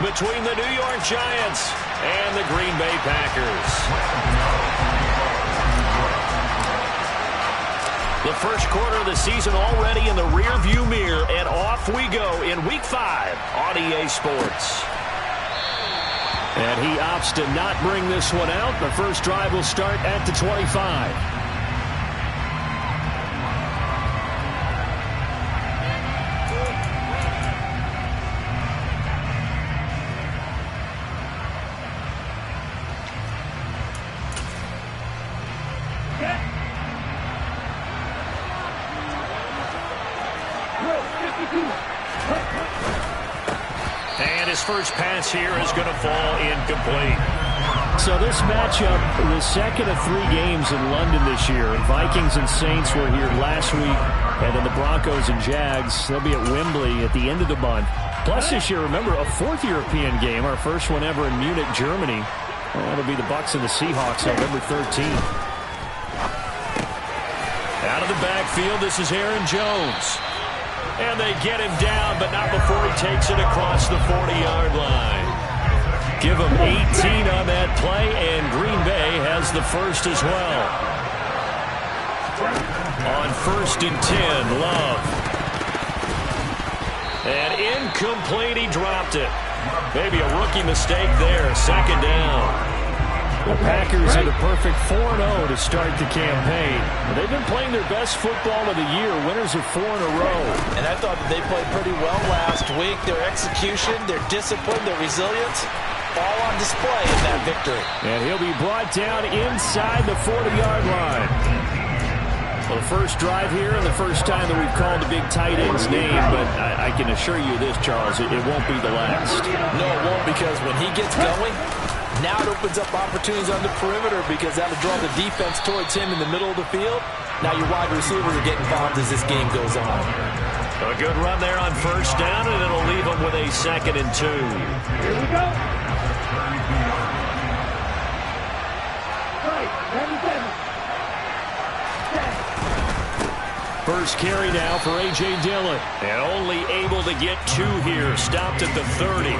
between the New York Giants and the Green Bay Packers. The first quarter of the season already in the rearview mirror, and off we go in Week 5 on EA Sports. And he opts to not bring this one out. The first drive will start at the 25. First pass here is going to fall incomplete. So this matchup, the second of 3 games in London this year. Vikings and Saints were here last week, and then the Broncos and Jags, they'll be at Wembley at the end of the month. Plus this year, remember, a 4th European game, our first one ever in Munich, Germany. That'll be the Bucs and the Seahawks November 13th. Out of the backfield, this is Aaron Jones. And they get him down, but not before he takes it across the 40-yard line. Give him 18 on that play, and Green Bay has the first as well. On 1st and 10, Love. And incomplete, he dropped it. Maybe a rookie mistake there, 2nd down. The Packers are the perfect 4-0 to start the campaign. They've been playing their best football of the year, winners of 4 in a row. And I thought that they played pretty well last week. Their execution, their discipline, their resilience, all on display in that victory. And he'll be brought down inside the 40-yard line. Well, the first drive here and the first time that we've called the big tight end's name, but I can assure you this, Charles, it won't be the last. No, it won't, because when he gets going, now it opens up opportunities on the perimeter, because that'll draw the defense towards him in the middle of the field. Now your wide receivers are getting bombed as this game goes on. A good run there on 1st down, and it'll leave them with a 2nd and 2. Here we go. First carry now for A.J. Dillon. And only able to get 2 here. Stopped at the 30.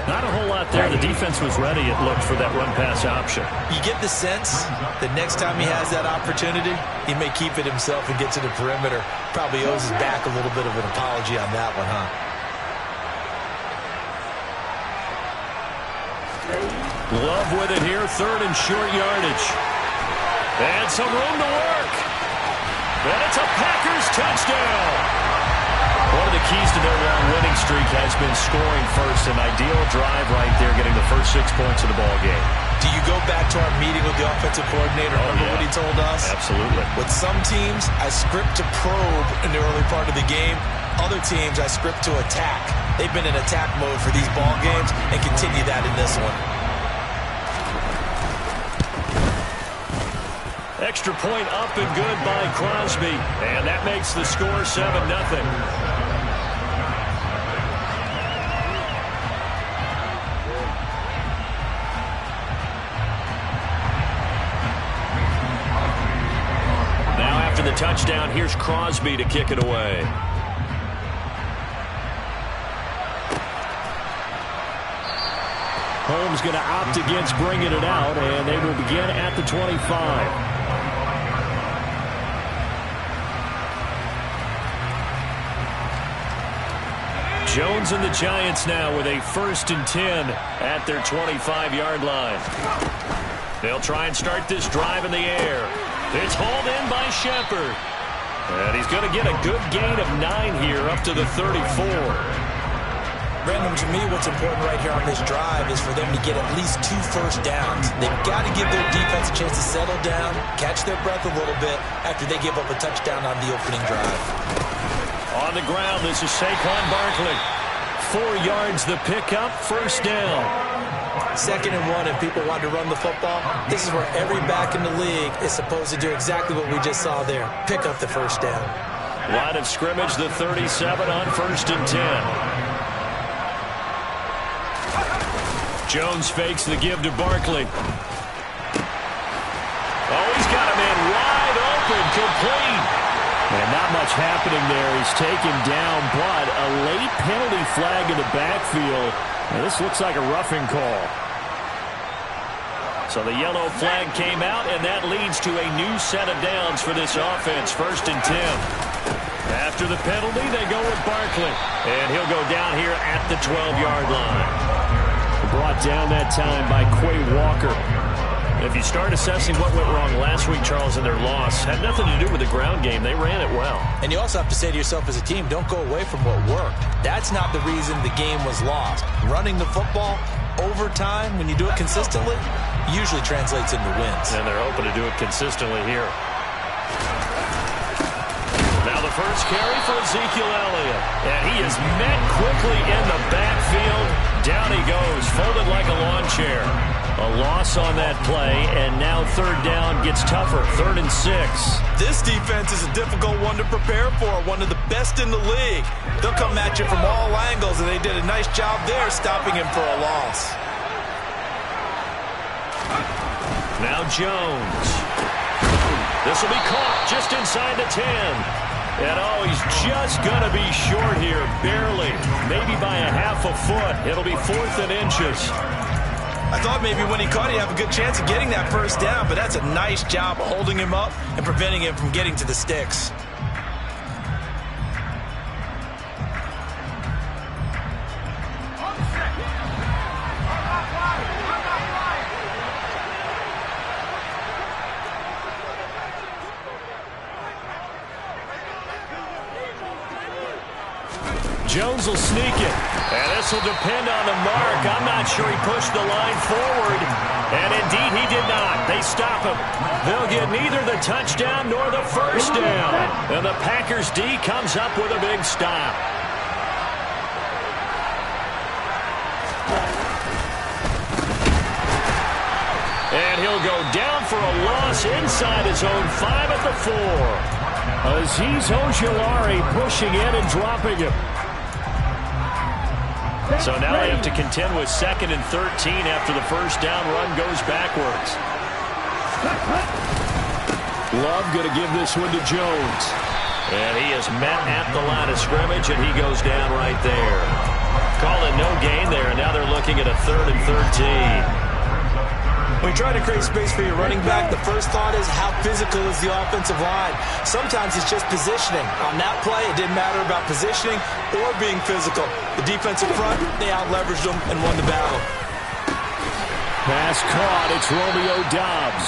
Not a whole lot there. The defense was ready, it looked, for that run-pass option. You get the sense that next time he has that opportunity, he may keep it himself and get to the perimeter. Probably owes his back a little bit of an apology on that one, huh? Love with it here, 3rd and short yardage. And some room to work. And it's a Packers touchdown. One of the keys to their long winning streak has been scoring first. An ideal drive right there, getting the first 6 points of the ball game. Do you go back to our meeting with the offensive coordinator? Remember what he told us? Absolutely. With some teams, I script to probe in the early part of the game. Other teams, I script to attack. They've been in attack mode for these ball games and continue that in this one. Extra point up and good by Crosby. And that makes the score 7-0. The touchdown, here's Crosby to kick it away. Holmes going to opt against bringing it out, and they will begin at the 25. Jones and the Giants now with a 1st and 10 at their 25-yard line. They'll try and start this drive in the air. It's hauled in by Shepard. And he's going to get a good gain of 9 here up to the 34. Brandon, to me, what's important right here on this drive is for them to get at least 2 first downs. They've got to give their defense a chance to settle down, catch their breath a little bit after they give up a touchdown on the opening drive. On the ground, this is Saquon Barkley. 4 yards the pickup, 1st down. 2nd and 1, if people want to run the football, this is where every back in the league is supposed to do exactly what we just saw there. Pick up the 1st down. Line of scrimmage, the 37 on 1st and 10. Jones fakes the give to Barkley. Oh, he's got a man wide open, complete. And not much happening there. He's taken down, but a late penalty flag in the backfield. And this looks like a roughing call. So the yellow flag came out, and that leads to a new set of downs for this offense. 1st and 10. After the penalty, they go with Barkley. And he'll go down here at the 12-yard line. Brought down that time by Quay Walker. If you start assessing what went wrong last week, Charles, in their loss, had nothing to do with the ground game. They ran it well. And you also have to say to yourself as a team, don't go away from what worked. That's not the reason the game was lost. Running the football over time, when you do it consistently, usually translates into wins. And they're hoping to do it consistently here. Now the first carry for Ezekiel Elliott. And he is met quickly in the backfield. Down he goes, folded like a lawn chair. A loss on that play, and now 3rd down gets tougher. 3rd and 6. This defense is a difficult one to prepare for, one of the best in the league. They'll come at you from all angles, and they did a nice job there stopping him for a loss. Now Jones. This will be caught just inside the 10. And oh, he's just going to be short here, barely. Maybe by a half a foot. It'll be 4th and inches. I thought maybe when he caught it, he'd have a good chance of getting that first down, but that's a nice job of holding him up and preventing him from getting to the sticks. Jones will sneak it. And this will depend on the mark. I'm not sure he pushed the line forward. And indeed, he did not. They stop him. They'll get neither the touchdown nor the first down. And the Packers D comes up with a big stop. And he'll go down for a loss inside his own 5 at the 4. Azeez Ojulari pushing in and dropping him. So now they have to contend with 2nd and 13 after the first down run goes backwards. Love going to give this one to Jones. And he is met at the line of scrimmage, and he goes down right there. Call it no gain there, and now they're looking at a 3rd and 13. When you try to create space for your running back, the first thought is how physical is the offensive line. Sometimes it's just positioning. On that play, it didn't matter about positioning or being physical. The defensive front, they out-leveraged them and won the battle. Pass caught. It's Romeo Doubs.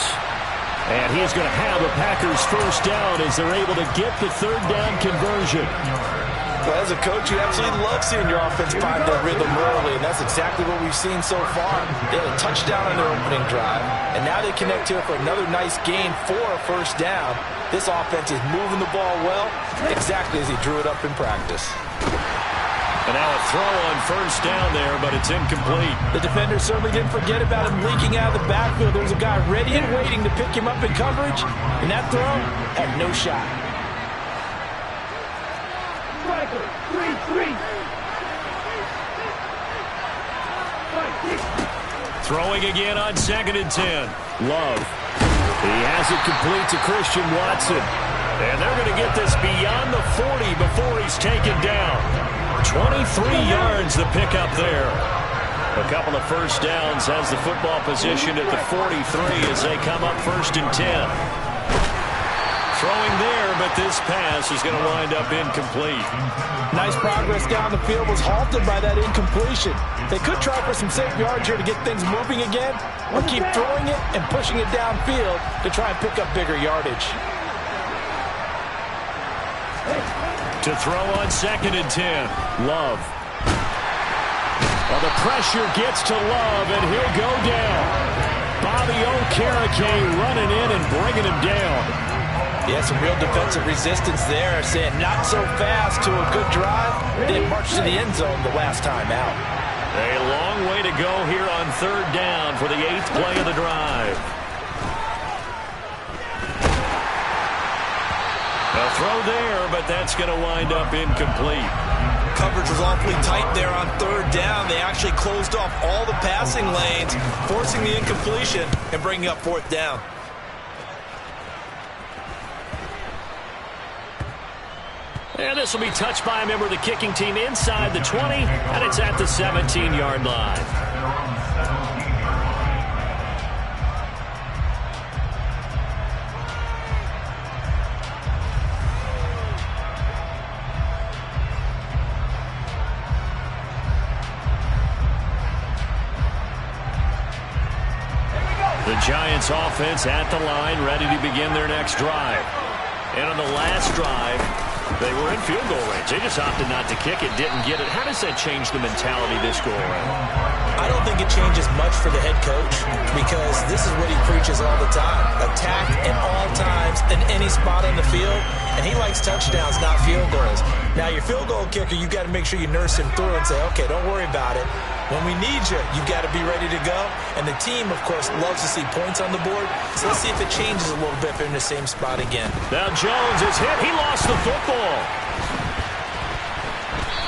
And he's going to have a Packers first down as they're able to get the 3rd down conversion. Well, as a coach, you absolutely love seeing your offense find their rhythm early, and that's exactly what we've seen so far. They had a touchdown on their opening drive, and now they connect here for another nice gain for a first down. This offense is moving the ball well, exactly as he drew it up in practice. And now a throw on first down there, but it's incomplete. The defender certainly didn't forget about him leaking out of the backfield. There's a guy ready and waiting to pick him up in coverage, and that throw had no shot. Throwing again on 2nd and 10. Love. He has it complete to Christian Watson. And they're going to get this beyond the 40 before he's taken down. 23 yards the pickup there. A couple of first downs has the football position at the 43 as they come up 1st and 10. Throwing there, but this pass is going to wind up incomplete. Nice progress down the field was halted by that incompletion. They could try for some safe yards here to get things moving again, or keep throwing it and pushing it downfield to try and pick up bigger yardage. To throw on 2nd and 10. Love. Well, the pressure gets to Love, and he'll go down. Bobby Okereke running in and bringing him down. Yeah, some real defensive resistance there, saying not so fast to a good drive. They marched to the end zone the last time out. A long way to go here on 3rd down for the 8th play of the drive. A throw there, but that's going to wind up incomplete. Coverage was awfully tight there on 3rd down. They actually closed off all the passing lanes, forcing the incompletion and bringing up 4th down. And this will be touched by a member of the kicking team inside the 20, and it's at the 17-yard line. The Giants offense at the line, ready to begin their next drive. And on the last drive, they were in field goal range. They just opted not to kick it, didn't get it. How does that change the mentality this go around? I don't think it changes much for the head coach because this is what he preaches all the time. Attack at all times in any spot on the field, and he likes touchdowns, not field goals. Now, your field goal kicker, you've got to make sure you nurse him through and say, okay, don't worry about it. When we need you, you've got to be ready to go. And the team, of course, loves to see points on the board. So let's see if it changes a little bit if they're in the same spot again. Now Jones is hit. He lost the football.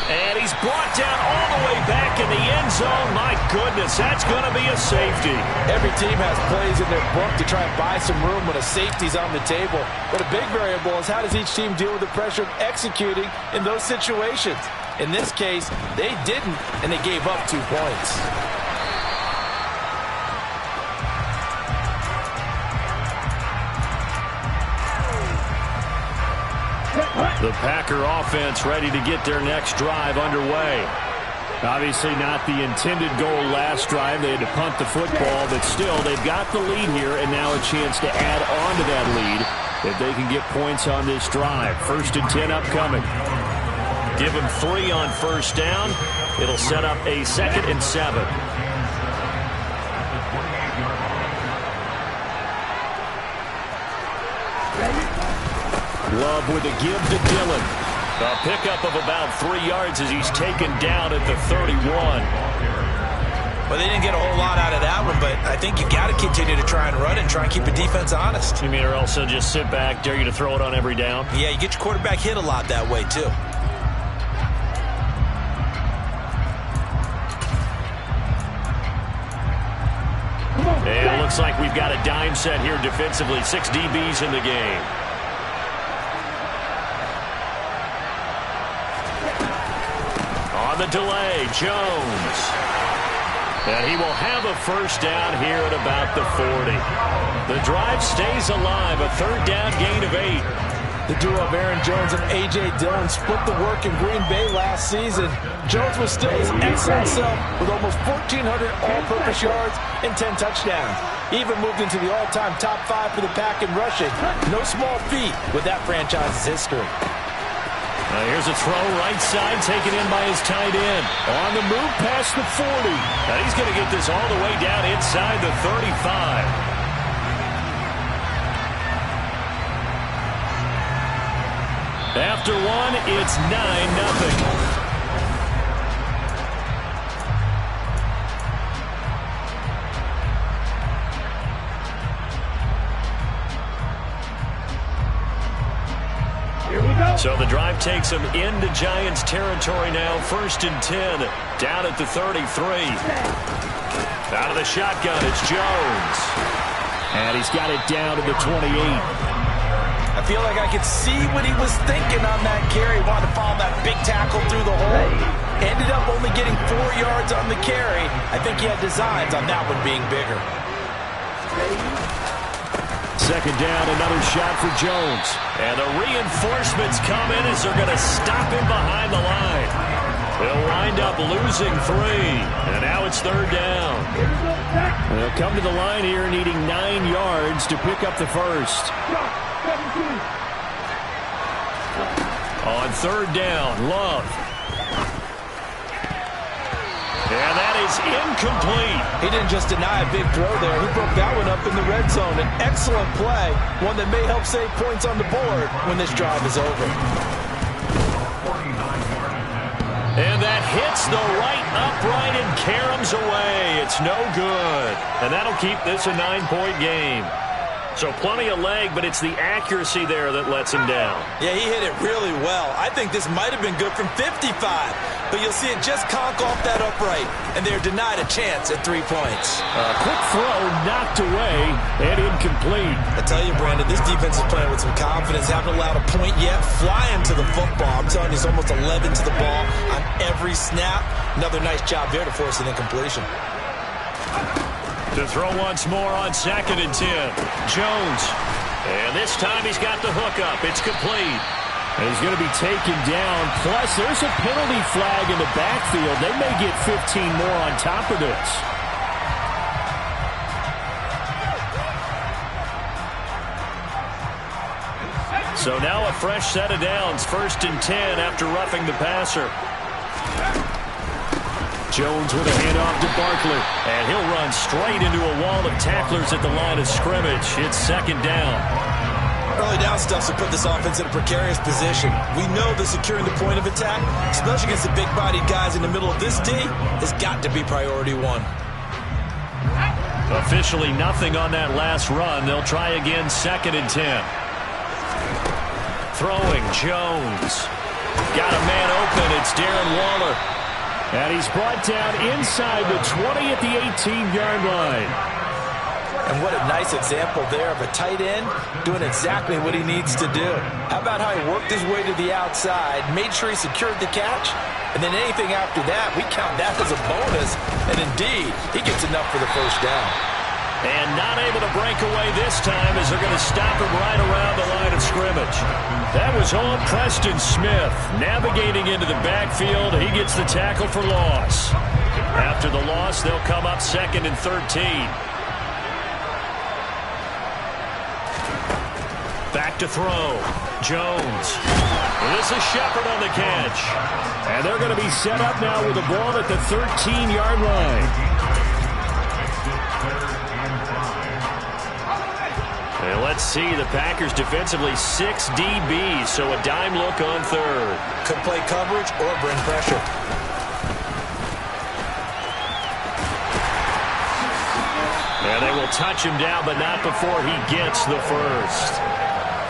And he's brought down all the way back in the end zone. My goodness, that's going to be a safety. Every team has plays in their book to try and buy some room when a safety's on the table. But a big variable is how does each team deal with the pressure of executing in those situations? In this case, they didn't, and they gave up 2 points. The Packer offense ready to get their next drive underway. Obviously not the intended goal last drive. They had to punt the football, but still they've got the lead here and now a chance to add on to that lead if they can get points on this drive. 1st and 10 upcoming. Give him 3 on first down. It'll set up a 2nd and 7. Love with a give to Dillon. A pickup of about 3 yards as he's taken down at the 31. Well, they didn't get a whole lot out of that one, but I think you got to continue to try and run and try and keep the defense honest. You mean or else they'll just sit back, dare you to throw it on every down? Yeah, you get your quarterback hit a lot that way, too. And it looks like we've got a dime set here defensively. 6 DBs in the game. On the delay, Jones. And he will have a first down here at about the 40. The drive stays alive, a 3rd down gain of 8. The duo of Aaron Jones and A.J. Dillon split the work in Green Bay last season. Jones will stay his excellent self with almost 1,400 all-purpose yards and 10 touchdowns. He even moved into the all-time top 5 for the Pack in rushing. No small feat with that franchise's history. Here's a throw right side taken in by his tight end. On the move past the 40. Now he's going to get this all the way down inside the 35. After 1, it's 9-0. So the drive takes him into Giants territory now. 1st and 10, down at the 33. Out of the shotgun, it's Jones. And he's got it down to the 28. I feel like I could see what he was thinking on that carry. Wanted to follow that big tackle through the hole. Ended up only getting 4 yards on the carry. I think he had designs on that one being bigger. 2nd down, another shot for Jones. And the reinforcements come in as they're going to stop him behind the line. They'll wind up losing 3. And now it's 3rd down. They'll come to the line here needing 9 yards to pick up the first. On 3rd down, Love. And that is incomplete. He didn't just deny a big throw there. He broke that one up in the red zone. An excellent play, one that may help save points on the board when this drive is over. And that hits the right upright and caroms away. It's no good. And that'll keep this a 9-point game. So plenty of leg, but it's the accuracy there that lets him down. Yeah, he hit it really well. I think this might have been good from 55, but you'll see it just conk off that upright, and they're denied a chance at 3 points. Quick throw, knocked away, and incomplete. I tell you, Brandon, this defense is playing with some confidence. Haven't allowed a point yet. Flying to the football. I'm telling you, it's almost 11 to the ball on every snap. Another nice job there to force an incompletion. To throw once more on 2nd and 10. Jones. And this time he's got the hook up. It's complete. And he's going to be taken down. Plus, there's a penalty flag in the backfield. They may get 15 more on top of this. So now a fresh set of downs. 1st and 10 after roughing the passer. Jones with a handoff to Barkley. And he'll run straight into a wall of tacklers at the line of scrimmage. It's 2nd down. Early down stuff to put this offense in a precarious position. We know that securing the point of attack, especially against the big-bodied guys in the middle of this D, has got to be priority 1. Officially nothing on that last run. They'll try again 2nd and 10. Throwing Jones. Got a man open. It's Darren Waller. And he's brought down inside the 20 at the 18-yard line. And what a nice example there of a tight end doing exactly what he needs to do. How about how he worked his way to the outside, made sure he secured the catch, and then anything after that, we count that as a bonus. And indeed, he gets enough for the 1st down. And not able to break away this time as they're going to stop him right around the line of scrimmage. That was all Preston Smith navigating into the backfield. He gets the tackle for loss. After the loss, they'll come up 2nd and 13. Back to throw. Jones. This is Shepard on the catch. And they're going to be set up now with the ball at the 13-yard line. And let's see, the Packers defensively 6 DBs, so a dime look on 3rd. Could play coverage or bring pressure. And they will touch him down, but not before he gets the 1st.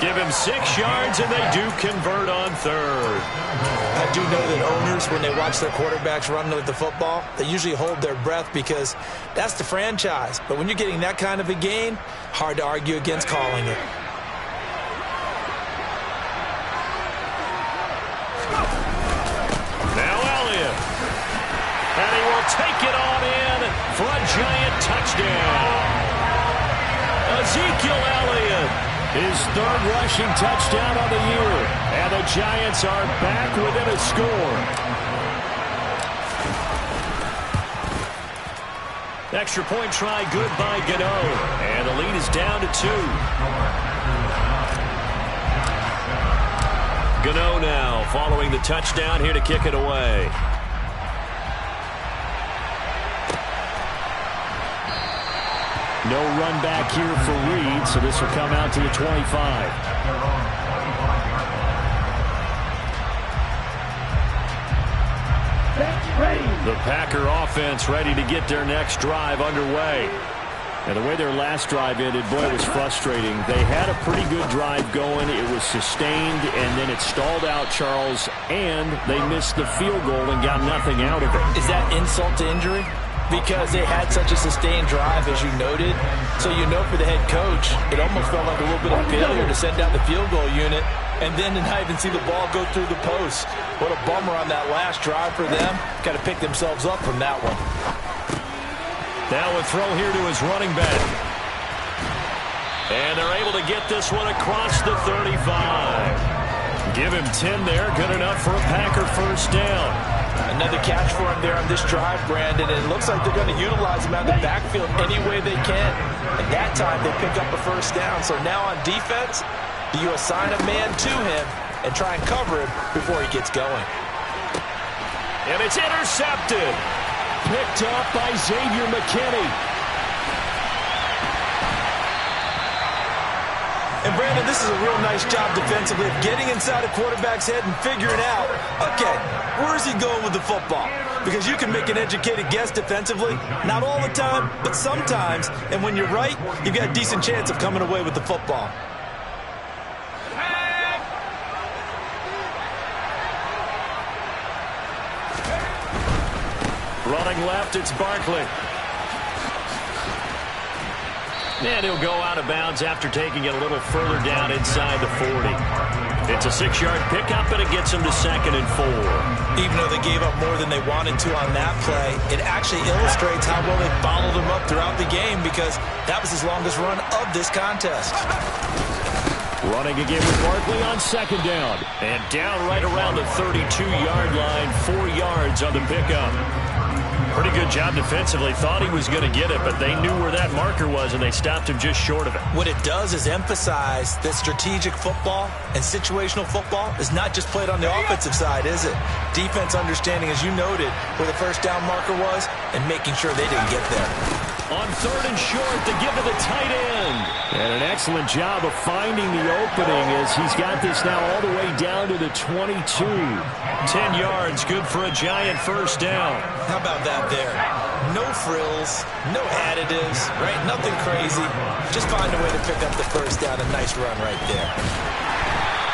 Give him 6 yards, and they do convert on 3rd. I do know that owners, when they watch their quarterbacks run with the football, they usually hold their breath because that's the franchise. But when you're getting that kind of a gain, hard to argue against calling it. Now Elliott. And he will take it on in for a giant touchdown. Ezekiel Elliott. His 3rd rushing touchdown of the year. And the Giants are back within a score. Extra point try good by Gano. And the lead is down to 2. Gano now following the touchdown here to kick it away. No run back here for Reed, so this will come out to the 25. The Packer offense ready to get their next drive underway. And the way their last drive ended, boy, it was frustrating. They had a pretty good drive going. It was sustained, and then it stalled out, Charles, and they missed the field goal and got nothing out of it. Is that insult to injury? Because they had such a sustained drive, as you noted. So you know for the head coach, it almost felt like a little bit of failure to send out the field goal unit and then to not even see the ball go through the post. What a bummer on that last drive for them. Got to pick themselves up from that one. Now a throw here to his running back. And they're able to get this one across the 35. Give him 10 there. Good enough for a Packer 1st down. Another catch for him there on this drive, Brandon. And it looks like they're going to utilize him out of the backfield any way they can. And that time they pick up a 1st down. So now on defense, do you assign a man to him and try and cover him before he gets going? And it's intercepted. Picked up by Xavier McKinney. And Brandon, this is a real nice job defensively of getting inside a quarterback's head and figuring out, okay, where's he going with the football? Because you can make an educated guess defensively, not all the time, but sometimes. And when you're right, you've got a decent chance of coming away with the football. Running left, it's Barkley. And he'll go out of bounds after taking it a little further down inside the 40. It's a 6-yard pickup, and it gets him to 2nd and 4. Even though they gave up more than they wanted to on that play, it actually illustrates how well they followed him up throughout the game because that was his longest run of this contest. Running again with Barkley on 2nd down. And down right around the 32-yard line, 4 yards on the pickup. Pretty good job defensively. Thought he was going to get it, but they knew where that marker was, and they stopped him just short of it. What it does is emphasize that strategic football and situational football is not just played on the offensive side, is it? Defense understanding, as you noted, where the first down marker was and making sure they didn't get there. On 3rd and short, to give to the tight end. And an excellent job of finding the opening as he's got this now all the way down to the 22. 10 yards, good for a giant first down. How about that there? No frills, no additives, right? Nothing crazy. Just find a way to pick up the first down. A nice run right there.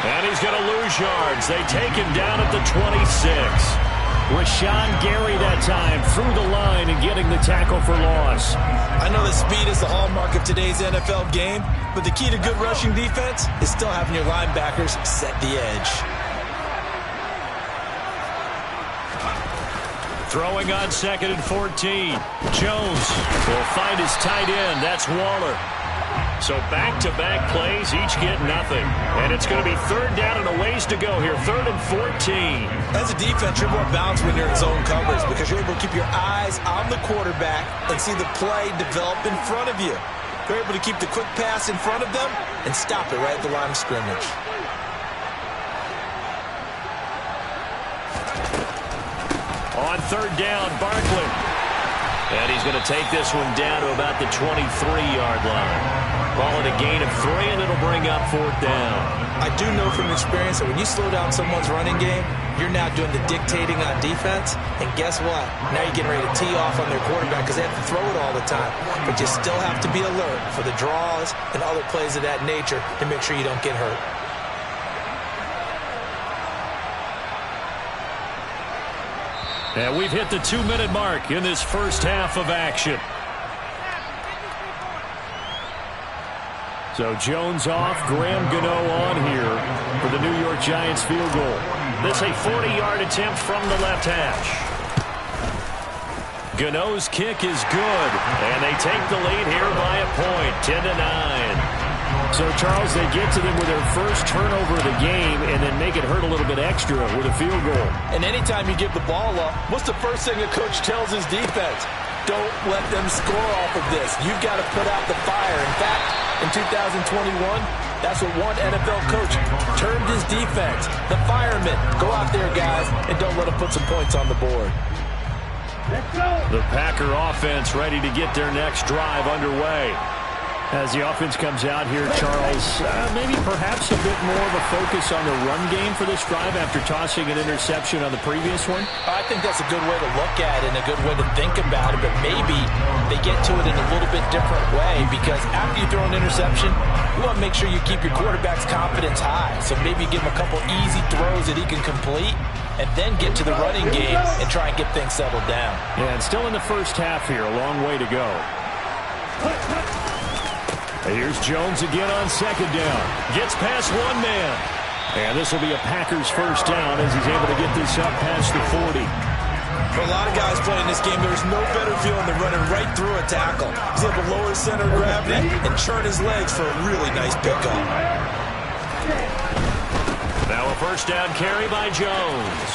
And he's going to lose yards. They take him down at the 26. Rashawn Gary that time through the line and getting the tackle for loss. I know that speed is the hallmark of today's NFL game, but the key to good rushing defense is still having your linebackers set the edge. Throwing on 2nd and 14. Jones will find his tight end. That's Waller. So back-to-back plays, each get nothing. And it's going to be 3rd down and a ways to go here. 3rd and 14. As a defense, you're more balanced when you're in zone coverage because you're able to keep your eyes on the quarterback and see the play develop in front of you. You're able to keep the quick pass in front of them and stop it right at the line of scrimmage. On 3rd down, Barkley. And he's going to take this one down to about the 23-yard line. Ball at a gain of 3, and it'll bring up 4th down. I do know from experience that when you slow down someone's running game, you're now doing the dictating on defense. And guess what? Now you're getting ready to tee off on their quarterback because they have to throw it all the time. But you still have to be alert for the draws and other plays of that nature to make sure you don't get hurt. And we've hit the 2-minute mark in this first half of action. So Jones off, Graham Gano on here for the New York Giants field goal. This a 40-yard attempt from the left hash. Gano's kick is good, and they take the lead here by a point, 10-9. So, Charles, they get to them with their first turnover of the game and then make it hurt a little bit extra with a field goal. And anytime you give the ball up, what's the first thing a coach tells his defense? Don't let them score off of this. You've got to put out the fire. In fact, in 2021, that's what one NFL coach termed his defense. The firemen. Go out there, guys, and don't let them put some points on the board. The Packer offense ready to get their next drive underway. As the offense comes out here, Charles, maybe perhaps a bit more of a focus on the run game for this drive after tossing an interception on the previous one? I think that's a good way to look at it and a good way to think about it, but maybe they get to it in a little bit different way because after you throw an interception, you want to make sure you keep your quarterback's confidence high. So maybe give him a couple easy throws that he can complete and then get to the running game and try and get things settled down. Yeah, and still in the first half here, a long way to go. Here's Jones again on 2nd down. Gets past one man. And this will be a Packers first down as he's able to get this up past the 40. For a lot of guys playing this game, there's no better feeling than running right through a tackle. He's able to lower his center of gravity and churn his legs for a really nice pickup. Now a first down carry by Jones.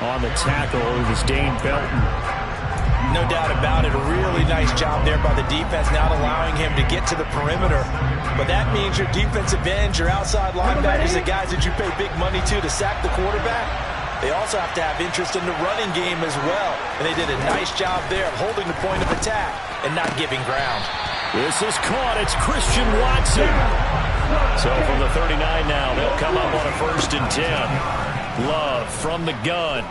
On the tackle, it was Dane Belton. No doubt about it. A really nice job there by the defense, not allowing him to get to the perimeter. But that means your defensive ends, your outside linebackers, the guys that you pay big money to sack the quarterback, they also have to have interest in the running game as well. And they did a nice job there of holding the point of attack and not giving ground. This is caught. It's Christian Watson. So from the 39 now, they'll come up on a 1st and 10. Love from the gun.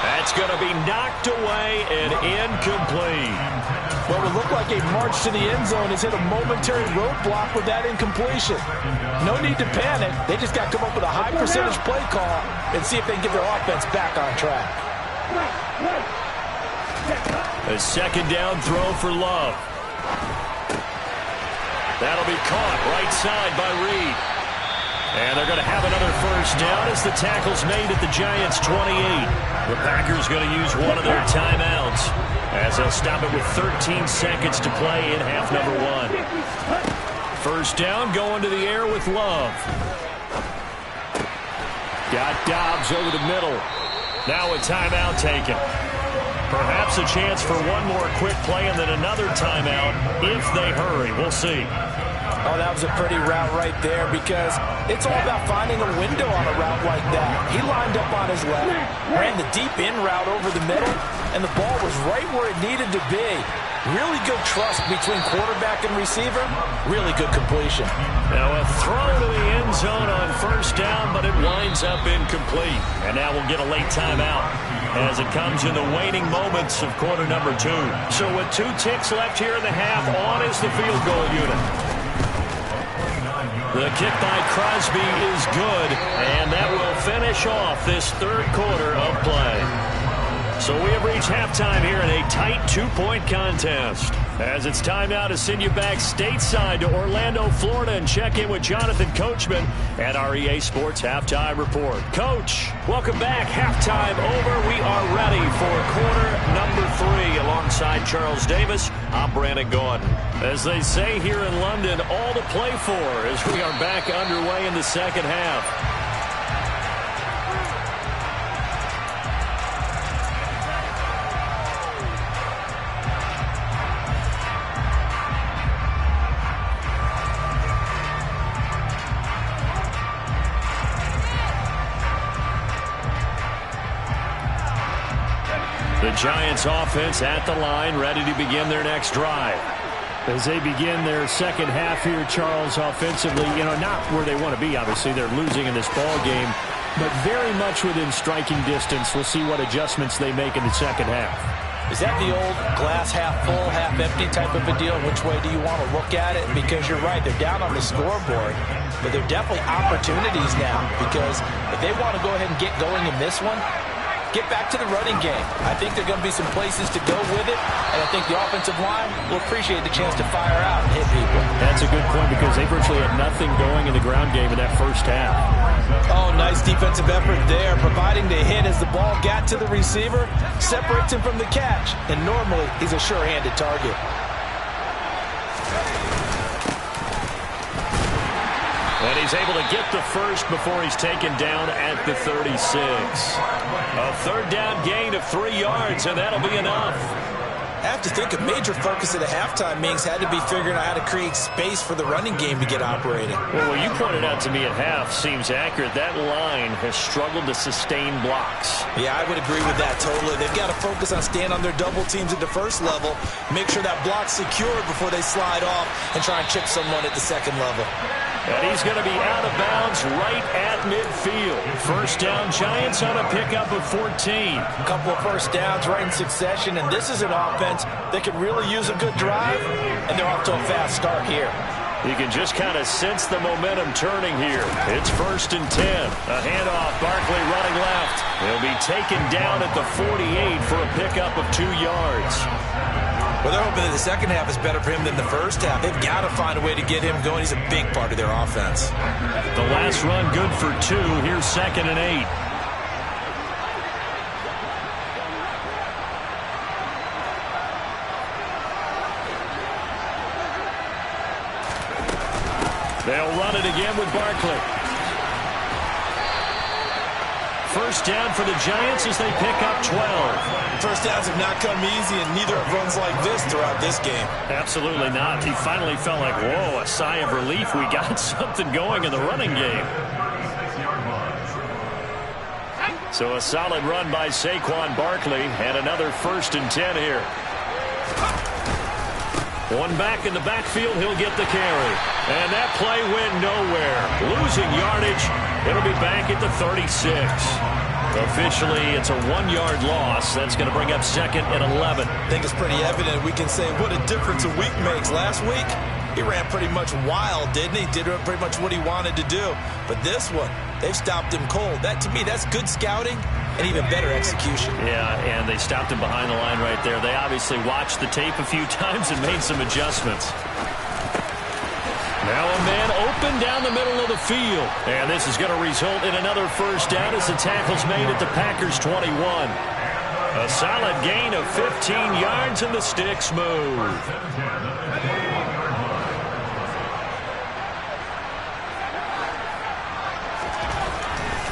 That's going to be knocked away and incomplete. What would look like a march to the end zone has hit a momentary roadblock with that incompletion. No need to panic. They just got to come up with a high percentage play call and see if they can get their offense back on track. A 2nd down throw for Love. That'll be caught right side by Reed. And they're going to have another 1st down as the tackle's made at the Giants' 28. The Packers going to use one of their timeouts as they'll stop it with 13 seconds to play in half number 1. 1st down going to the air with Love. Got Dobbs over the middle. Now a timeout taken. Perhaps a chance for one more quick play and then another timeout if they hurry. We'll see. Oh, that was a pretty route right there because it's all about finding a window on a route like that. He lined up on his left, ran the deep in route over the middle, and the ball was right where it needed to be. Really good trust between quarterback and receiver. Really good completion. Now a throw to the end zone on 1st down, but it winds up incomplete. And now we'll get a late timeout as it comes in the waning moments of quarter number 2. So with 2 ticks left here in the half, on is the field goal unit. The kick by Crosby is good, and that will finish off this 3rd quarter of play. So we have reached halftime here in a tight 2-point contest. As it's time now to send you back stateside to Orlando, Florida, and check in with Jonathan Coachman at our EA Sports Halftime Report. Coach, welcome back. Halftime over. We are ready for quarter number 3 alongside Charles Davis. I'm Brandon Gaudin. As they say here in London, all to play for as we are back underway in the 2nd half. The Giants offense at the line, ready to begin their next drive. As they begin their 2nd half here, Charles, offensively, not where they want to be. Obviously, they're losing in this ball game, but very much within striking distance. We'll see what adjustments they make in the 2nd half. Is that the old glass half full, half empty type of a deal? Which way do you want to look at it? Because you're right, they're down on the scoreboard, but they're definitely opportunities now because if they want to go ahead and get going in this one, get back to the running game. I think there are going to be some places to go with it, and I think the offensive line will appreciate the chance to fire out and hit people. That's a good point because they virtually had nothing going in the ground game in that 1st half. Oh, nice defensive effort there, providing the hit as the ball got to the receiver, separates him from the catch, and normally he's a sure-handed target. And he's able to get the 1st before he's taken down at the 36. A 3rd down gain of 3 yards, and that'll be enough. I have to think a major focus at the halftime meetings had to be figuring out how to create space for the running game to get operating. Well, what you pointed out to me at half seems accurate. That line has struggled to sustain blocks. Yeah, I would agree with that totally. They've got to focus on staying on their double teams at the 1st level, make sure that block's secured before they slide off and try and chip someone at the 2nd level. And he's going to be out of bounds right at midfield. 1st down, Giants on a pickup of 14. A couple of 1st downs right in succession, and this is an offense that can really use a good drive, and they're off to a fast start here. You can just kind of sense the momentum turning here. It's 1st and 10. A handoff, Barkley running left. He'll be taken down at the 48 for a pickup of 2 yards. Well, they're hoping that the 2nd half is better for him than the 1st half. They've got to find a way to get him going. He's a big part of their offense. The last run good for 2. Here's 2nd and 8. They'll run it again with Barkley. 1st down for the Giants as they pick up 12. 1st downs have not come easy, and neither have runs like this throughout this game. Absolutely not. He finally felt like, whoa, a sigh of relief. We got something going in the running game. So a solid run by Saquon Barkley, and another 1st and 10 here. One back in the backfield, he'll get the carry. And that play went nowhere. Losing yardage. It'll be back at the 36. Officially, it's a 1-yard loss. That's going to bring up 2nd and 11. I think it's pretty evident. We can say what a difference a week makes. Last week, he ran pretty much wild, didn't he? Did pretty much what he wanted to do. But this one, they've stopped him cold. That, to me, that's good scouting and even better execution. Yeah, and they stopped him behind the line right there. They obviously watched the tape a few times and made some adjustments. Now a man open down the middle of the field. And this is going to result in another first down as the tackle's made at the Packers' 21. A solid gain of 15 yards and the sticks move.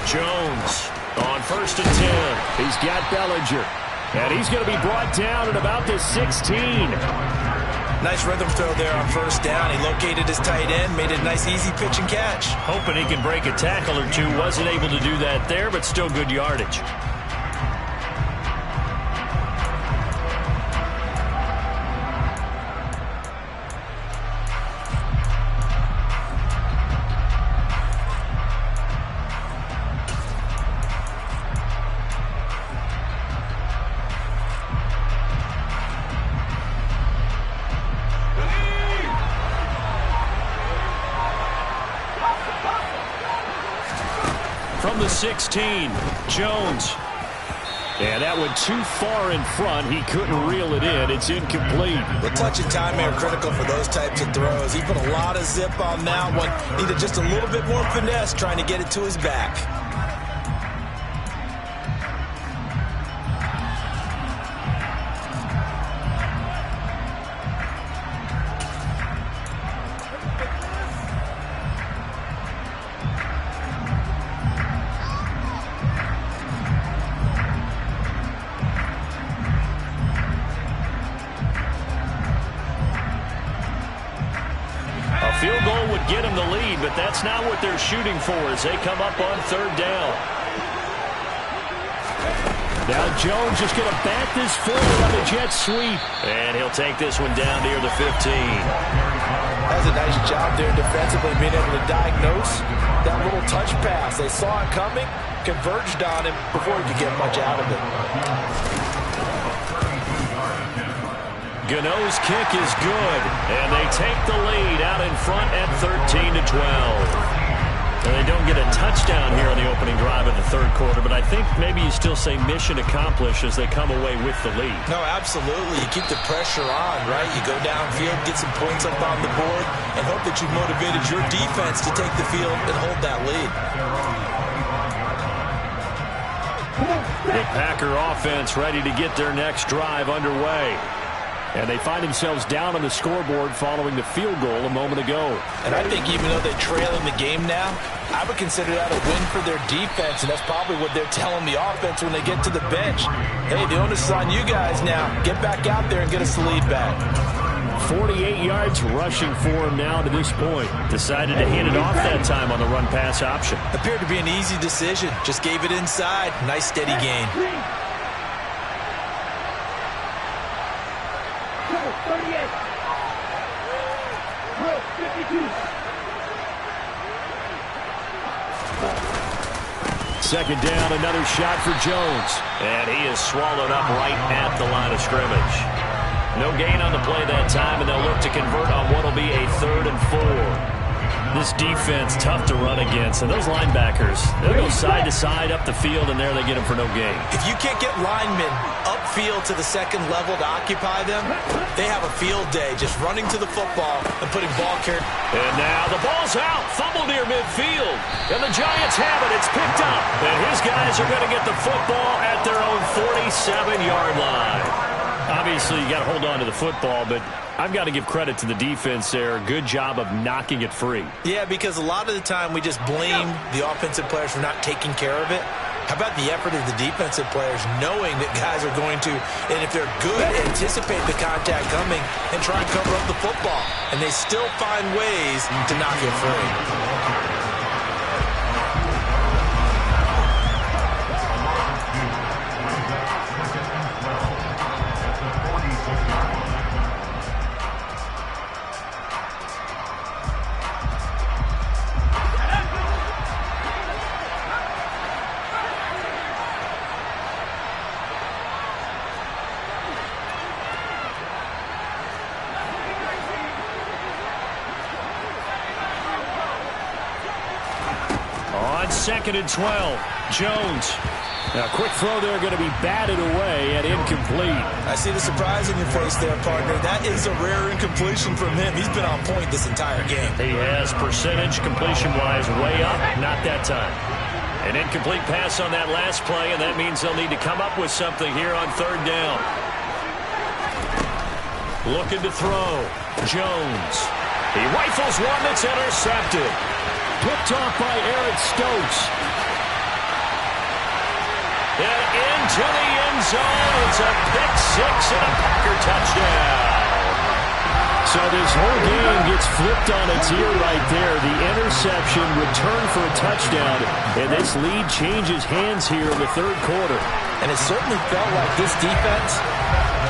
Jones on 1st and 10. He's got Bellinger. And he's going to be brought down at about the 16. Nice rhythm throw there on 1st down. He located his tight end, made a nice easy pitch and catch. Hoping he can break a tackle or two. Wasn't able to do that there, but still good yardage. From the 16, Jones. And that went too far in front. He couldn't reel it in. It's incomplete. The touch and time are critical for those types of throws. He put a lot of zip on that one. Needed just a little bit more finesse trying to get it to his back. Field goal would get him the lead, but that's not what they're shooting for as they come up on 3rd down. Now Jones just going to bat this forward on the jet sweep. And he'll take this one down near the 15. That's a nice job there defensively, being able to diagnose that little touch pass. They saw it coming, converged on him before he could get much out of it. Gano's kick is good, and they take the lead out in front at 13-12. And they don't get a touchdown here on the opening drive of the 3rd quarter, but I think maybe you still say mission accomplished as they come away with the lead. No, absolutely. You keep the pressure on, right? You go downfield, get some points up on the board, and hope that you've motivated your defense to take the field and hold that lead. The Packer offense ready to get their next drive underway. And they find themselves down on the scoreboard following the field goal a moment ago. And I think even though they're trailing the game now, I would consider that a win for their defense, and that's probably what they're telling the offense when they get to the bench. Hey, the onus is on you guys now. Get back out there and get us the lead back. 48 yards rushing for him now to this point. Decided to hand it off that time on the run-pass option. Appeared to be an easy decision. Just gave it inside. Nice steady gain. Second down, another shot for Jones. And he is swallowed up right at the line of scrimmage. No gain on the play that time, and they'll look to convert on what will be a 3rd and 4. This defense, tough to run against. And those linebackers, they'll go side to side up the field, and there they get them for no gain. If you can't get linemen upfield to the 2nd level to occupy them, they have a field day just running to the football and putting ball carriers. And now the ball's out. Fumble near midfield. And the Giants have it. It's picked up. And his guys are going to get the football at their own 47-yard line. Obviously, you got to hold on to the football, but I've got to give credit to the defense there. Good job of knocking it free. Yeah, because a lot of the time we just blame the offensive players for not taking care of it. How about the effort of the defensive players knowing that guys are going to, and if they're good, anticipate the contact coming and try and cover up the football. And they still find ways to knock it free. on 2nd and 12. Jones. Now, quick throw there, going to be batted away and incomplete. I see the surprise in your face there, partner. That is a rare incompletion from him. He's been on point this entire game. He has percentage completion-wise way up. Not that time. An incomplete pass on that last play, and that means they'll need to come up with something here on 3rd down. Looking to throw. Jones. He rifles one that's intercepted. Picked off by Eric Stokes. And into the end zone. It's a pick six and a Packer touchdown. So this whole game gets flipped on its ear right there. The interception, return for a touchdown, and this lead changes hands here in the 3rd quarter. And it certainly felt like this defense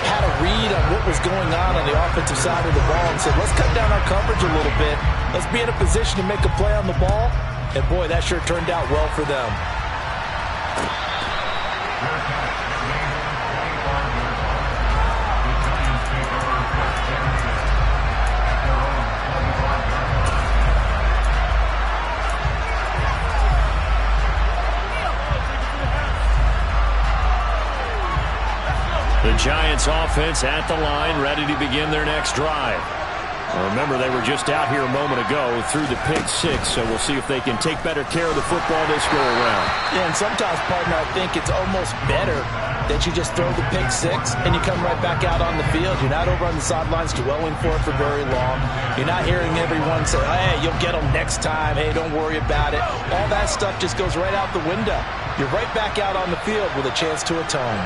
had a read on what was going on the offensive side of the ball and said, let's cut down our coverage a little bit. Let's be in a position to make a play on the ball. And, boy, that sure turned out well for them. The Giants offense at the line, ready to begin their next drive. Remember, they were just out here a moment ago through the pick six, so we'll see if they can take better care of the football this go-around. Yeah, and sometimes, partner, I think it's almost better that you just throw the pick six and you come right back out on the field. You're not over on the sidelines dwelling for it for very long. You're not hearing everyone say, hey, you'll get them next time. Hey, don't worry about it. All that stuff just goes right out the window. You're right back out on the field with a chance to atone.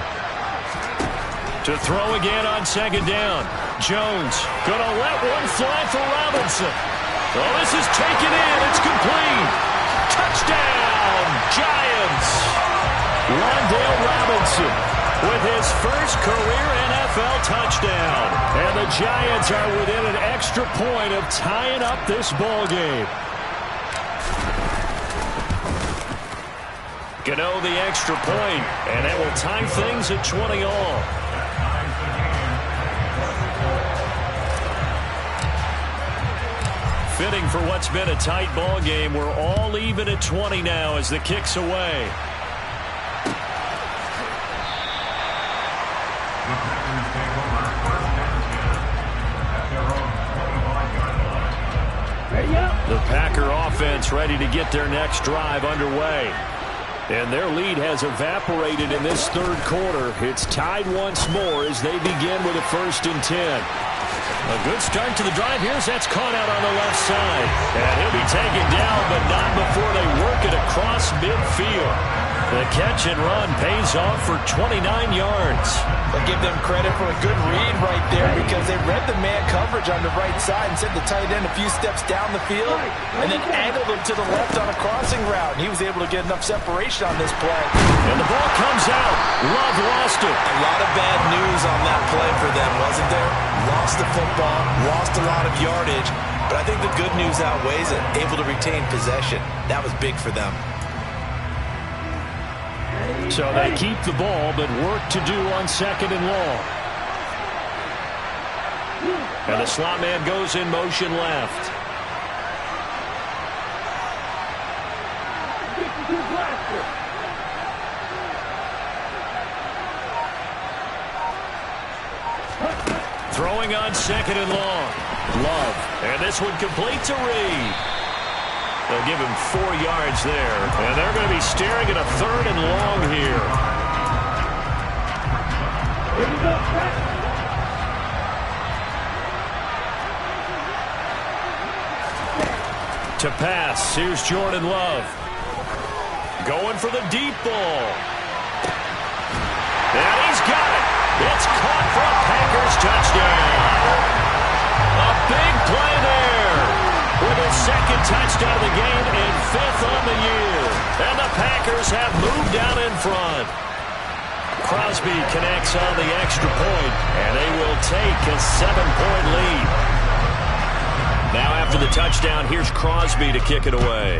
To throw again on 2nd down. Jones going to let one fly for Robinson. Oh, this is taken in. It's complete. Touchdown, Giants. Wan'Dale Robinson with his first career NFL touchdown. And the Giants are within an extra point of tying up this ball game. Gano the extra point, and it will tie things at 20 all. Fitting for what's been a tight ball game. We're all even at 20 now as the kick's away. The Packer offense ready to get their next drive underway. And their lead has evaporated in this 3rd quarter. It's tied once more as they begin with a 1st and 10. A good start to the drive. Here's that's caught out on the left side. And he'll be taken down, but not before they work it across midfield. The catch and run pays off for 29 yards. I give them credit for a good read right there because they read the man coverage on the right side and sent the tight end a few steps down the field and then angled him to the left on a crossing route. And he was able to get enough separation on this play. And the ball comes out. Love lost it. A lot of bad news on that play for them, wasn't there? Lost the football, lost a lot of yardage, but I think the good news outweighs it. Able to retain possession. That was big for them. So they keep the ball, but work to do on 2nd and long. And the slot man goes in motion left. Throwing on 2nd and long. Love. And this one complete to Reed. They'll give him 4 yards there. And they're going to be staring at a 3rd and long here. To pass, here's Jordan Love. Going for the deep ball. And he's got it. It's caught for a Packers touchdown. A big play there. With his 2nd touchdown of the game and 5th on the year. And the Packers have moved out in front. Crosby connects on the extra point, and they will take a 7-point lead. Now after the touchdown, here's Crosby to kick it away.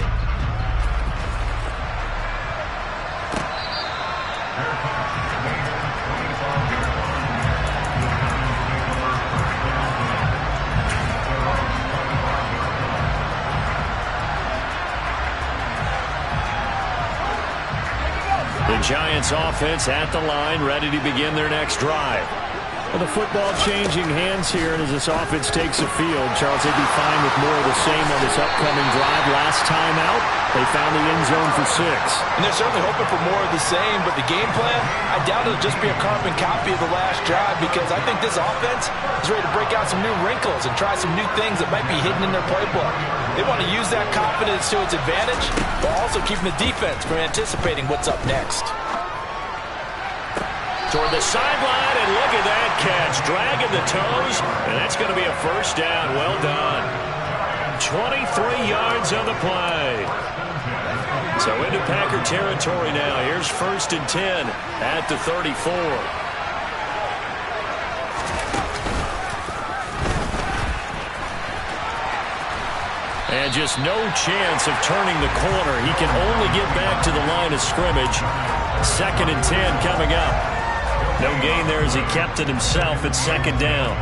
Giants offense at the line, ready to begin their next drive. Well, the football changing hands here, and as this offense takes the field, Charles, they'd be fine with more of the same on this upcoming drive. Last time out, they found the end zone for 6. And they're certainly hoping for more of the same, but the game plan, I doubt it'll just be a carbon copy of the last drive, because I think this offense is ready to break out some new wrinkles and try some new things that might be hidden in their playbook. They want to use that confidence to its advantage, while also keeping the defense from anticipating what's up next. Toward the sideline, and look at that catch. Dragging the toes, and that's going to be a first down. Well done. 23 yards on the play. So into Packer territory now. Here's 1st and 10 at the 34. And just no chance of turning the corner. He can only get back to the line of scrimmage. 2nd and 10 coming up. No gain there as he kept it himself at 2nd down.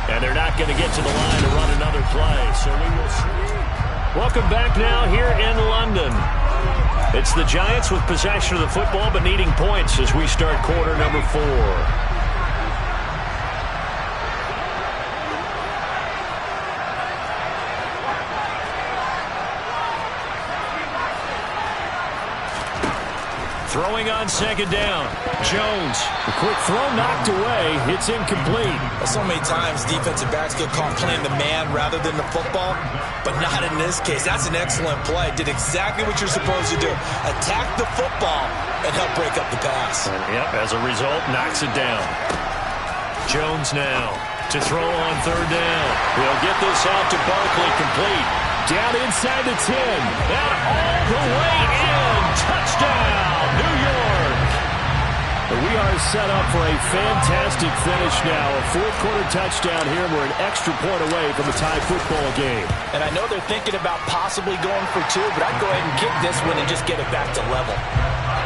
And they're not going to get to the line to run another play, so we will see. Welcome back now here in London. It's the Giants with possession of the football but needing points as we start quarter number 4. Throwing on 2nd down. Jones. The quick throw knocked away. It's incomplete. So many times defensive backs get caught playing the man rather than the football, but not in this case. That's an excellent play. Did exactly what you're supposed to do. Attack the football and help break up the pass. And, yep, as a result, knocks it down. Jones now to throw on 3rd down. He'll get this out to Barkley, complete. Down inside the 10. And all the way in. Touchdown, New York. We are set up for a fantastic finish now. A 4th quarter touchdown here. We're an extra point away from a tie football game. And I know they're thinking about possibly going for 2, but I'd go ahead and kick this one and just get it back to level.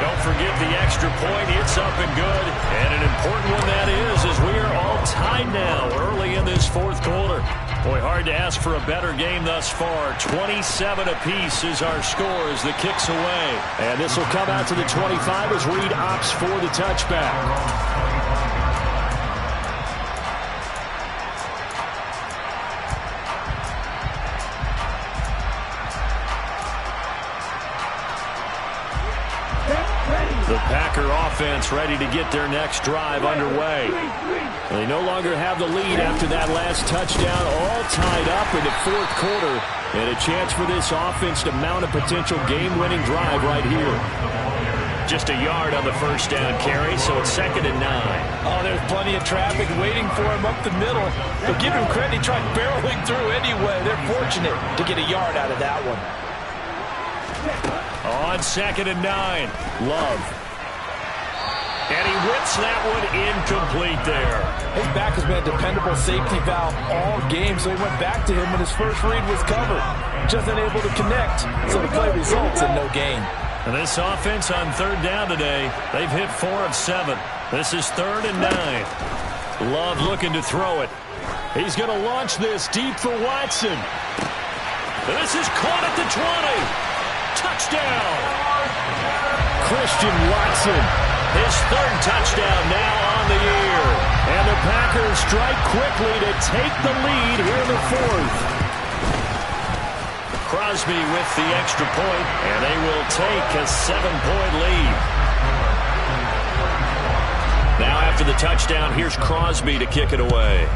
Don't forget the extra point. It's up and good. And an important one that is, as we are all tied now early in this 4th quarter. Boy, hard to ask for a better game thus far. 27 apiece is our score as the kick's away. And this will come out to the 25 as Reed opts for the touchback. The Packer offense ready to get their next drive underway. They no longer have the lead after that last touchdown, all tied up in the 4th quarter. And a chance for this offense to mount a potential game-winning drive right here. Just a yard on the 1st down carry, so it's 2nd and 9. Oh, there's plenty of traffic waiting for him up the middle. But give him credit, he tried barreling through anyway. They're fortunate to get a yard out of that one. On 2nd and 9, Love. And he whips that one incomplete there. His back has been a dependable safety valve all game, so he went back to him when his first read was covered. Just unable to connect, so the play results in no gain. And this offense on 3rd down today, they've hit 4 of 7. This is 3rd and 9. Love looking to throw it. He's going to launch this deep for Watson. This is caught at the 20. Touchdown. Christian Watson. His 3rd touchdown now on the year. And the Packers strike quickly to take the lead here in the 4th. Crosby with the extra point, and they will take a 7-point lead. Now after the touchdown, here's Crosby to kick it away.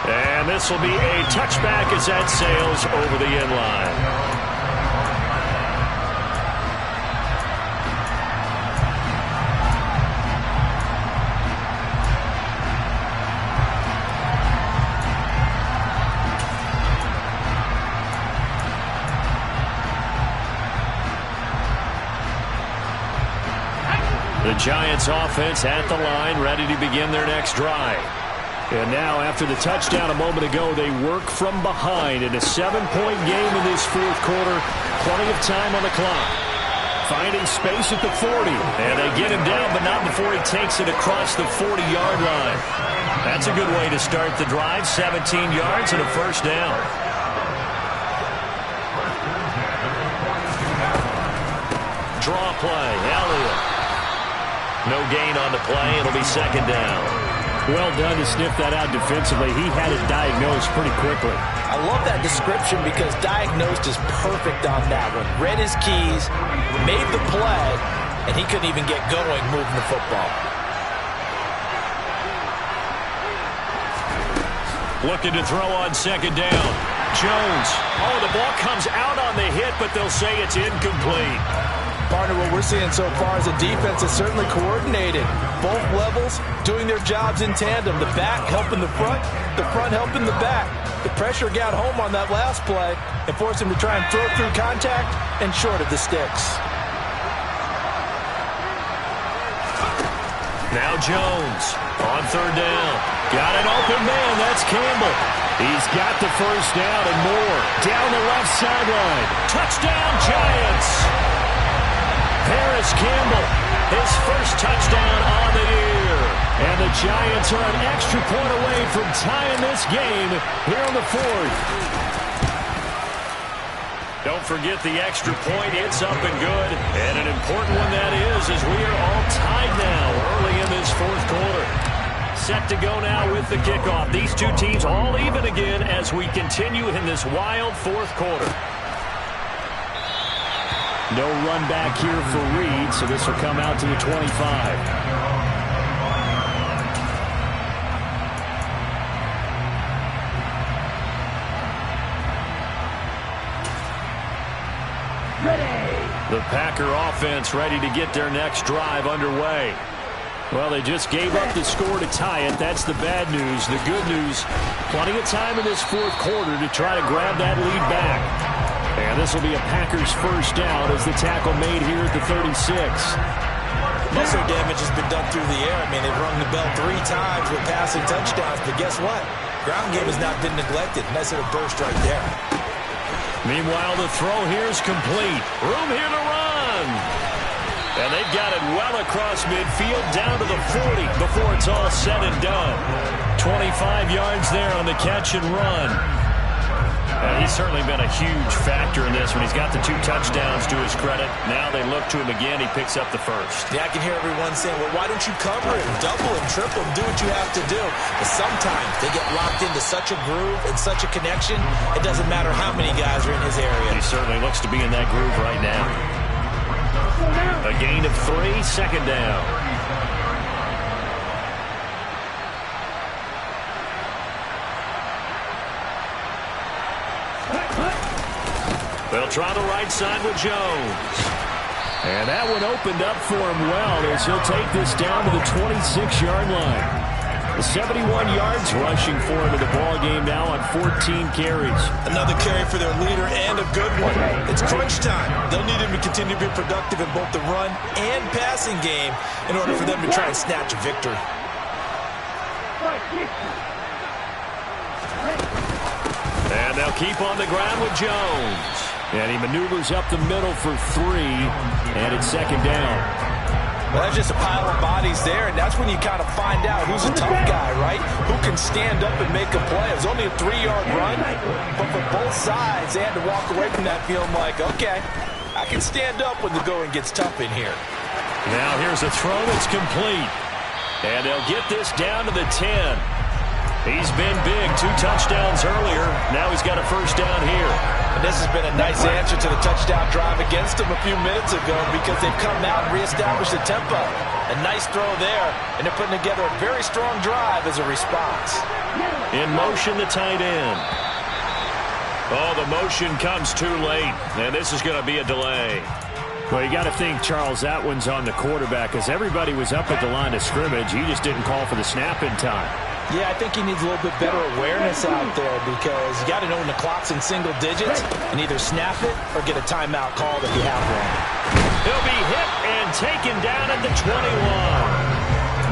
And this will be a touchback as that sails over the end line. The Giants offense at the line, ready to begin their next drive. And now, after the touchdown a moment ago, they work from behind in a 7-point game in this 4th quarter. Plenty of time on the clock. Finding space at the 40. And they get him down, but not before he takes it across the 40-yard line. That's a good way to start the drive. 17 yards and a 1st down. play. Elliott. No gain on the play. It'll be second down. Well done to sniff that out defensively. He had it diagnosed pretty quickly. I love that description because diagnosed is perfect on that one. Read his keys, made the play, and he couldn't even get going moving the football. Looking to throw on second down. Jones. Oh, the ball comes out on the hit, but they'll say it's incomplete. Partner, what we're seeing so far is a defense that's certainly coordinated. Both levels doing their jobs in tandem. The back helping the front helping the back. The pressure got home on that last play and forced him to try and throw through contact and short of the sticks. Now Jones on third down. Got an open man. That's Campbell. He's got the first down and more. Down the left sideline. Touchdown, Giants. Paris Campbell, his first touchdown on the year. And the Giants are an extra point away from tying this game here in the fourth. Don't forget the extra point. It's up and good. And an important one that is, as we are all tied now early in this fourth quarter. Set to go now with the kickoff. These two teams all even again as we continue in this wild fourth quarter. No run back here for Reed, so this will come out to the 25. The Packer offense ready to get their next drive underway. Well, they just gave up the score to tie it. That's the bad news. The good news, plenty of time in this fourth quarter to try to grab that lead back. And this will be a Packers first down as the tackle made here at the 36. Muscle damage has been done through the air. I mean, they've rung the bell 3 times with passing touchdowns, but guess what? Ground game has not been neglected. Nice little burst right there. Meanwhile, the throw here is complete. Room here to run. And they've got it well across midfield down to the 40 before it's all said and done. 25 yards there on the catch and run. He's certainly been a huge factor in this when he's got the 2 touchdowns to his credit. Now they look to him again. He picks up the first. Yeah, I can hear everyone saying, well, why don't you cover him, double him, triple him, do what you have to do. But sometimes they get locked into such a groove and such a connection, it doesn't matter how many guys are in his area. He certainly looks to be in that groove right now. A gain of 3, second down. They'll try the right side with Jones. And that one opened up for him well as he'll take this down to the 26-yard line. 71 yards rushing for him in the ball game now on 14 carries. Another carry for their leader and a good one. It's crunch time. They'll need him to continue to be productive in both the run and passing game in order for them to try and snatch a victory. And they'll keep on the ground with Jones. And he maneuvers up the middle for 3, and it's second down. Well, that's just a pile of bodies there, and that's when you kind of find out who's a tough guy, right? Who can stand up and make a play. It was only a 3-yard run, but for both sides, they had to walk away from that feeling like, okay, I can stand up when the going gets tough in here. Now here's a throw that's complete. And they'll get this down to the 10. He's been big, 2 touchdowns earlier. Now he's got a first down here. And this has been a nice answer to the touchdown drive against them a few minutes ago because they've come out and reestablished the tempo. A nice throw there, and they're putting together a very strong drive as a response. In motion, the tight end. Oh, the motion comes too late, and this is going to be a delay. Well, you got to think, Charles, that one's on the quarterback because everybody was up at the line of scrimmage. He just didn't call for the snap in time. Yeah, I think he needs a little bit better awareness out there because you got to know when the clock's in single digits and either snap it or get a timeout called if you have one. He'll be hit and taken down at the 21.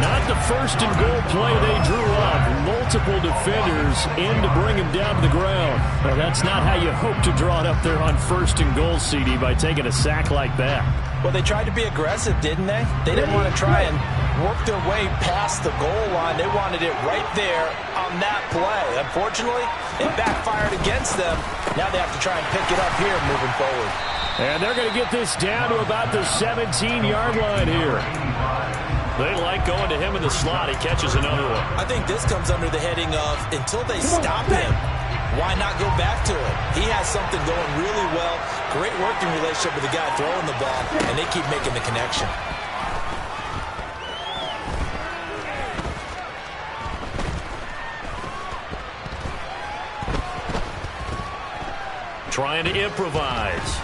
Not the first and goal play they drew up. Multiple defenders in to bring him down to the ground. Well, that's not how you hope to draw it up there on first and goal, CD, by taking a sack like that. Well, they tried to be aggressive, didn't they? They didn't want to try and work their way past the goal line. They wanted it right there on that play. Unfortunately, it backfired against them. Now they have to try and pick it up here moving forward. And they're going to get this down to about the 17-yard line here. They like going to him in the slot. He catches another one. I think this comes under the heading of until they stop him, why not go back to him? He has something going really well. Great working relationship with the guy throwing the ball, and they keep making the connection. Trying to improvise.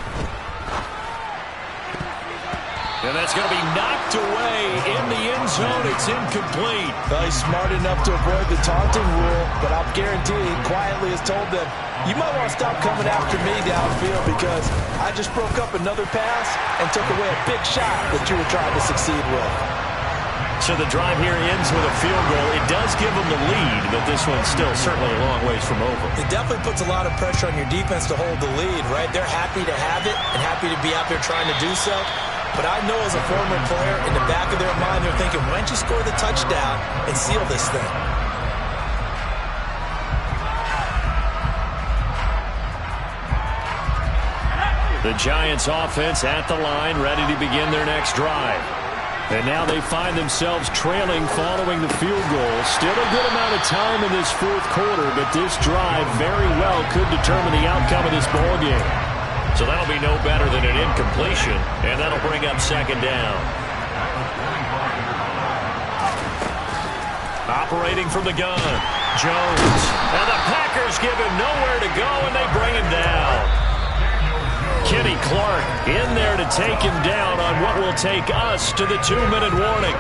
And that's going to be knocked away in the end zone. It's incomplete. Well, he's smart enough to avoid the taunting rule, but I'll guarantee he quietly has told them, you might want to stop coming after me downfield because I just broke up another pass and took away a big shot that you were trying to succeed with. So the drive here ends with a field goal. It does give them the lead, but this one's still certainly a long ways from over. It definitely puts a lot of pressure on your defense to hold the lead, right? They're happy to have it and happy to be out there trying to do so. But I know as a former player, in the back of their mind, they're thinking, why don't you score the touchdown and seal this thing? The Giants offense at the line, ready to begin their next drive. And now they find themselves trailing following the field goal. Still a good amount of time in this fourth quarter, but this drive very well could determine the outcome of this ball game. So that'll be no better than an incompletion, and that'll bring up second down. Operating from the gun, Jones. And the Packers give him nowhere to go, and they bring him down. Kenny Clark in there to take him down on what will take us to the 2-minute warning.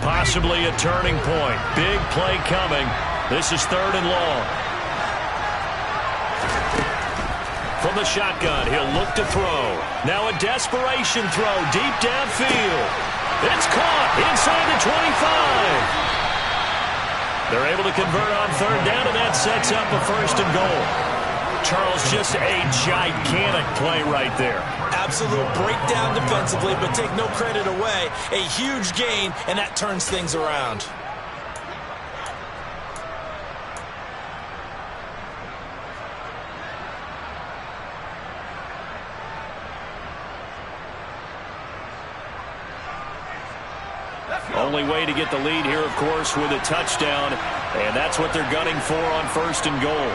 Possibly a turning point. Big play coming. This is 3rd and long. From the shotgun, he'll look to throw. Now a desperation throw deep downfield. It's caught inside the 25. They're able to convert on 3rd down, and that sets up a 1st and goal. Charles, just a gigantic play right there. Absolute breakdown defensively, but take no credit away. A huge gain, and that turns things around. Only way to get the lead here, of course, with a touchdown, and that's what they're gunning for on 1st and goal.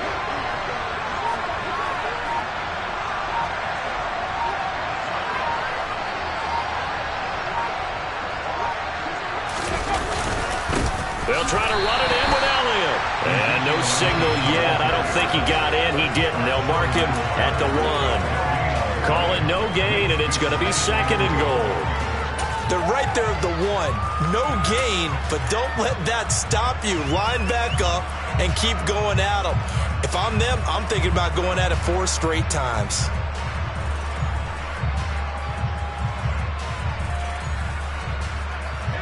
They'll try to run it in with Elliott. And no signal yet. I don't think he got in. He didn't. They'll mark him at the 1. Call it no gain, and it's going to be 2nd and goal. They're right there at the 1. No gain, but don't let that stop you. Line back up and keep going at them. If I'm them, I'm thinking about going at it 4 straight times.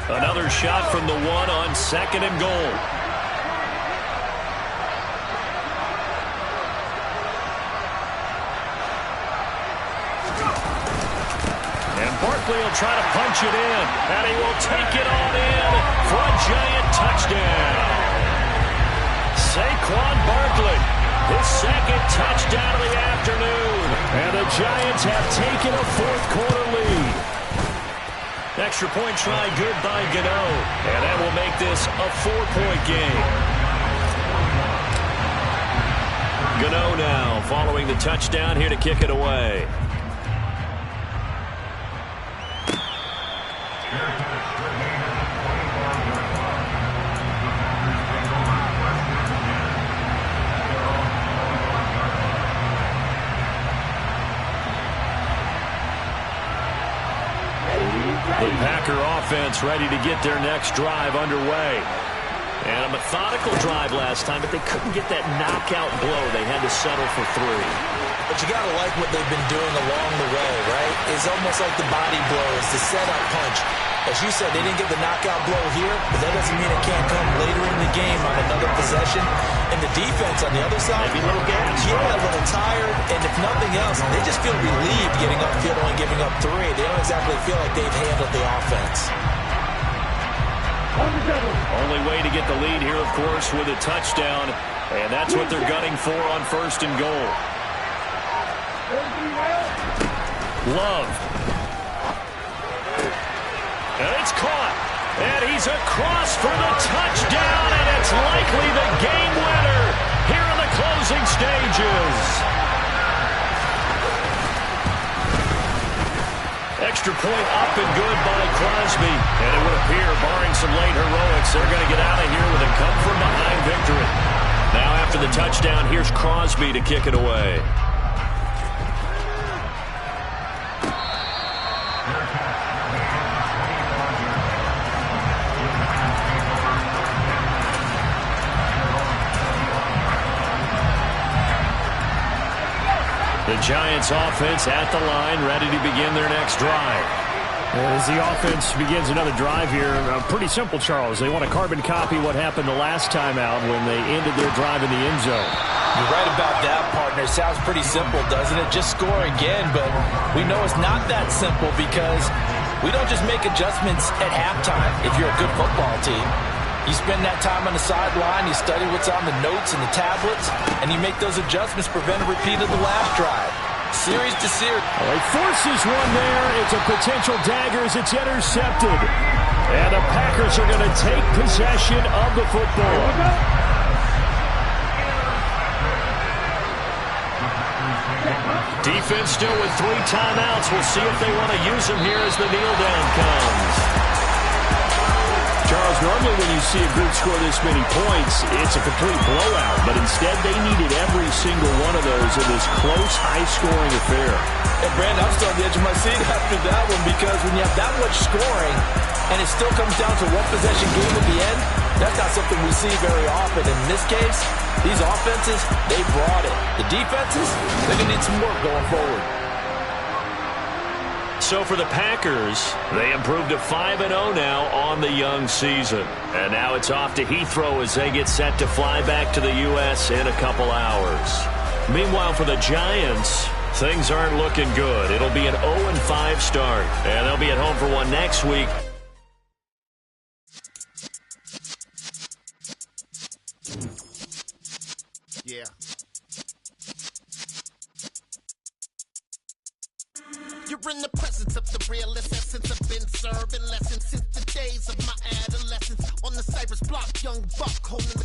Another shot from the 1 on 2nd and goal. And Barkley will try to punch it in, and he will take it on in for a Giant touchdown. Saquon Barkley, his 2nd touchdown of the afternoon. And the Giants have taken a 4th quarter lead. Extra point try good by Gano. And that will make this a 4-point game. Gano now following the touchdown here to kick it away. The Packer offense ready to get their next drive underway. And a methodical drive last time, but they couldn't get that knockout blow. They had to settle for 3. But you got to like what they've been doing along the way, right? It's almost like the body blows, the setup punch. As you said, they didn't get the knockout blow here, but that doesn't mean it can't come later in the game on another possession. And the defense on the other side, maybe a little gas. Yeah, a little tired. And if nothing else, they just feel relieved getting upfield and giving up 3. They don't exactly feel like they've handled the offense. Only way to get the lead here, of course, with a touchdown. And that's what they're gunning for on 1st and goal. Love. And it's caught. And he's across for the touchdown. And it's likely the game winner here in the closing stages. Extra point up and good by Crosby. And it would appear, barring some late heroics, they're going to get out of here with a come-from-behind victory. Now after the touchdown, here's Crosby to kick it away. The Giants offense at the line, ready to begin their next drive. As the offense begins another drive here, pretty simple, Charles. They want to carbon copy what happened the last time out when they ended their drive in the end zone. You're right about that, partner. Sounds pretty simple, doesn't it? Just score again, but we know it's not that simple because we don't just make adjustments at halftime if you're a good football team. You spend that time on the sideline, you study what's on the notes and the tablets, and you make those adjustments to prevent a repeat of the last drive. Series to series. Well, he forces one there. It's a potential dagger as it's intercepted. And the Packers are going to take possession of the football. Defense still with 3 timeouts. We'll see if they want to use them here as the kneel down comes. Charles, normally when you see a group score this many points, it's a complete blowout. But instead, they needed every single one of those in this close, high-scoring affair. And, Brandon, I'm still on the edge of my seat after that one because when you have that much scoring and it still comes down to one possession game at the end, that's not something we see very often. In this case, these offenses, they brought it. The defenses, they're going to need some work going forward. So for the Packers, they improved to 5-0 now on the young season. And now it's off to Heathrow as they get set to fly back to the U.S. in a couple hours. Meanwhile, for the Giants, things aren't looking good. It'll be an 0-5 start, and they'll be at home for one next week. Yeah. You're in the presence of the realest essence. I've been serving lessons since the days of my adolescence. On the Cypress block, young buck holding